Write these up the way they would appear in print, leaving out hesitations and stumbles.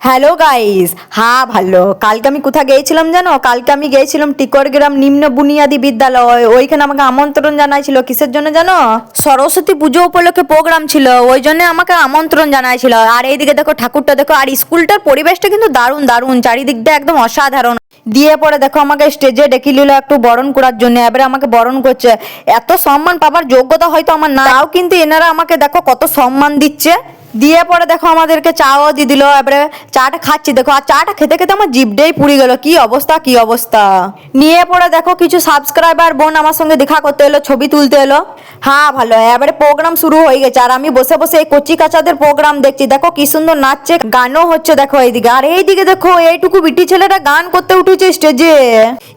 Hello guys, হ্যাঁ ভালো। কালকে আমি কোথায় গিয়েছিলাম জানো? কালকে আমি গিয়েছিলাম টিকরগ্রাম নিম্ন বুনিয়াদী বিদ্যালয়। ওইখানে আমাকে আমন্ত্রণ জানাইছিল। কিসের জন্য জানো? সরস্বতী পুজো উপলক্ষে প্রোগ্রাম ছিল, ওই জন্য আমাকে আমন্ত্রণ জানাইছিল। আর এইদিকে দেখো ঠাকুরটা দেখো, আর স্কুলটার পরিবেশটা কিন্তু দারুণ দারুণ, চারিদিক দিয়ে একদম অসাধারণ। দিয়ে পরে দেখো আমাকে স্টেজে ডেকে নিল একটু বরণ করার জন্য। এবারে আমাকে বরণ করছে। এত সম্মান পাবার যোগ্যতা হয়তো আমার না, তাও কিন্তু এনারা আমাকে দেখো কত সম্মান দিচ্ছে। দিয়ে পরে দেখো আমাদেরকে চাও দিয়ে দিল। এবারে চাটা খাচ্ছি দেখো, আর চাটা খেতে খেতে আমার জিভটাই পুড়ে গেল। কি অবস্থা কি অবস্থা। নিয়ে পরে দেখো কিছু সাবস্ক্রাইবার বোন আমার সঙ্গে দেখা করতে এলো, ছবি তুলতে এলো। হ্যাঁ ভালো। এবারে প্রোগ্রাম শুরু হয়ে গেছে, আর আমি বসে বসে এই কচি কাচাদের প্রোগ্রাম দেখছি। দেখো কি সুন্দর নাচছে, গানও হচ্ছে দেখো এইদিকে। আর এইদিকে দেখো এইটুকু বিটি ছেলেটা গান করতে উঠেছে স্টেজে।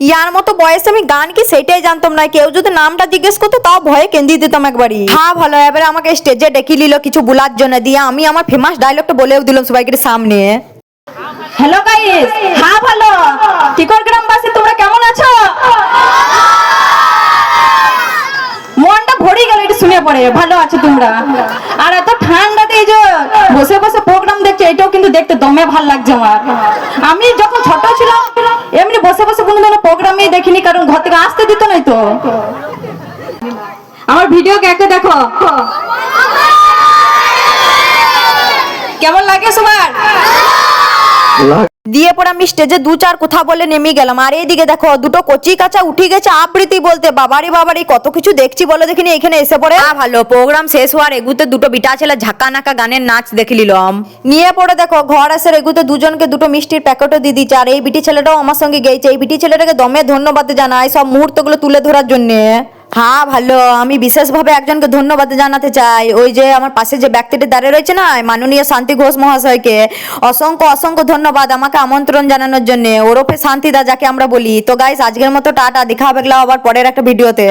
ইয়ার মতো বয়সে আমি গান কি সেটাই জানতাম না। কেউ যদি নামটা জিজ্ঞেস করতো তাও ভয়ে কেন্দ্রিয়ে দিতাম একবারই। হ্যাঁ ভালো। এবারে আমাকে স্টেজে ডেকে নিল কিছু বলার জন্য। দিয়ে আমি আমার ফেমাস ডায়লগটা বলেও দিলাম সবাইকে সামনে। হ্যালো গাইস, হ্যাঁ ভালো। টিকরগ্রামবাসী তোমরা কেমন আছো? মনটা ভরে গেল এটা শুনে পড়ে। ভালো আছো তোমরা? আর এত ঠান্ডাতে এই যে বসে বসে প্রোগ্রাম দেখছো, এটাও কিন্তু দেখতে দমে ভালো লাগছে আমার। আমি যখন ছোট ছিলাম এমনি বসে বসে কোনো ধরনের প্রোগ্রামই দেখিনি, কারণ ঘর থেকে আসতে দিত নাই তো। আমার ভিডিও কে দেখো, কেমন লাগে সবার? দিয়ে পরে আমি স্টেজে দু চার কথা বলে নেমে গেলাম। আর এইদিকে দেখো দুটো কচি কাঁচা উঠে গেছে আবৃত্তি বলতে। বাবারি বাবারি কত কিছু দেখছি বলো দেখিনি এখানে এসে পড়ে। ভালো প্রোগ্রাম শেষ হওয়ার এগুতে দুটো বিটা ছেলে ঝাঁকা নাকা গানের নাচ দেখে নিলাম। নিয়ে পরে দেখো ঘর আসার এগুতে দুজনকে দুটো মিষ্টির প্যাকেটও দিয়ে দিচ্ছে। আর এই বিটি ছেলেটাও আমার সঙ্গে গেছে। এই বিটি ছেলেটাকে দমে ধন্যবাদ জানাই সব মুহূর্তগুলো তুলে ধরার জন্য। হ্যাঁ ভালো। আমি বিশেষভাবে একজনকে ধন্যবাদ জানাতে চাই। ওই যে আমার পাশে যে ব্যক্তিটি দাঁড়িয়ে রয়েছে না, মাননীয় শান্তি ঘোষ মহাশয়কে অসংখ্য অসংখ্য ধন্যবাদ আমাকে আমন্ত্রণ জানানোর জন্য। ওরফে শান্তিদা যাকে আমরা বলি। তো গাইস আজকের মতো টাটা, দেখা হবে আবার পরের একটা ভিডিওতে।